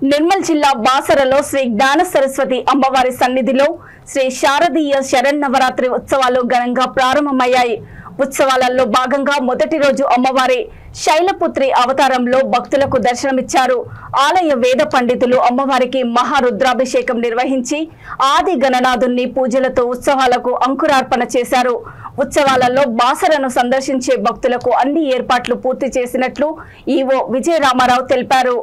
నిర్మల్ జిల్లా బాసరలో శ్రీ జ్ఞాన సరస్వతి అమ్మవారి సన్నిధిలో శ్రీ శారదీయ శరన్నవరాత్రి ఉత్సవాలు ఘనంగా ప్రారంభమయ్యాయి. ఉత్సవాలలో భాగంగా మొదటి రోజు అమ్మవారి శైలపుత్రి అవతారంలో భక్తులకు దర్శనమిచ్చారు. ఆలయ వేద పండితులు అమ్మవారికి మహారుద్రాభిషేకం నిర్వహించి ఆది గణనాథుని పూజలతో ఉత్సవాలకు అంకురార్పణ చేశారు. ఉత్సవాలలో బాసరను సందర్శించే భక్తులకు అన్ని ఏర్పాట్లు పూర్తి చేసినట్లు ఈవో విజయరామారావు తెలిపారు.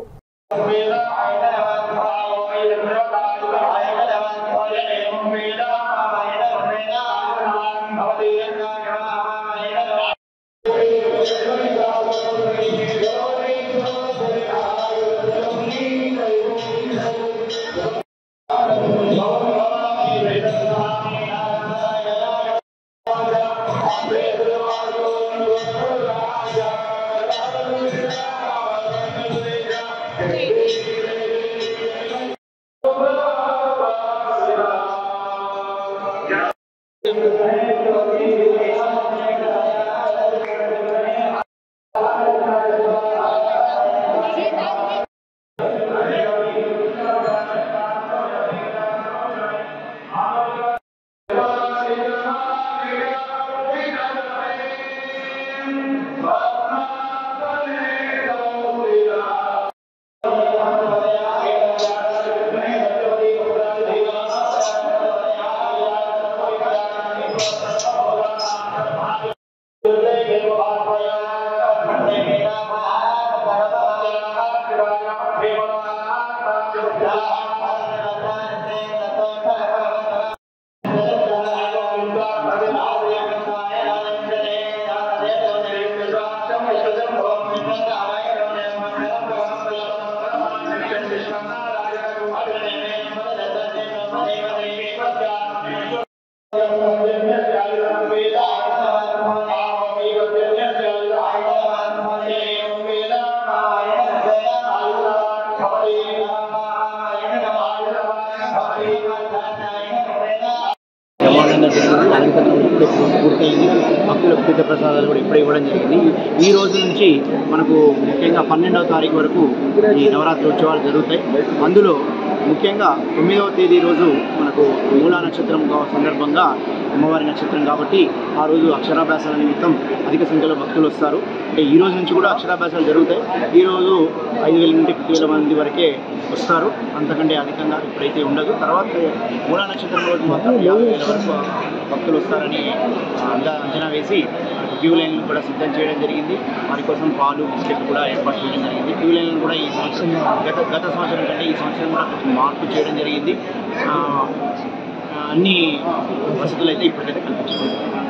పూర్తయింది. భక్తులకు తీర్థ ప్రసాదాలు కూడా ఇప్పుడే ఇవ్వడం జరిగింది. ఈ రోజు నుంచి మనకు ముఖ్యంగా 12వ తారీఖు వరకు ఈ నవరాత్రి ఉత్సవాలు జరుగుతాయి. అందులో ముఖ్యంగా 9వ తేదీ రోజు మనకు మూలా నక్షత్రం సందర్భంగా అమ్మవారి నక్షత్రం కాబట్టి ఆ రోజు అక్షరాభ్యాసాల నిమిత్తం అధిక సంఖ్యలో భక్తులు వస్తారు. అంటే ఈ రోజు నుంచి కూడా అక్షరాభ్యాసాలు జరుగుతాయి. ఈరోజు 5,000 నుండి 10,000 మంది వరకే వస్తారు, అంతకంటే అధికంగా ఇప్పుడైతే ఉండదు. తర్వాత మూలా నక్షత్రం రోజు మాత్రం 50,000 వరకు భక్తులు వస్తారని అంచనా వేసి క్యూ లైన్లు కూడా సిద్ధం చేయడం జరిగింది. వారి కోసం పాలు బిస్కెట్లు కూడా ఏర్పాటు చేయడం జరిగింది. క్యూ లైన్లు కూడా ఈ సంవత్సరం గత సంవత్సరం కంటే ఈ సంవత్సరం కూడా కొంచెం మార్పు చేయడం జరిగింది. అన్ని వసతులు అయితే ఇప్పటికైతే కల్పించుకుంటున్నాం.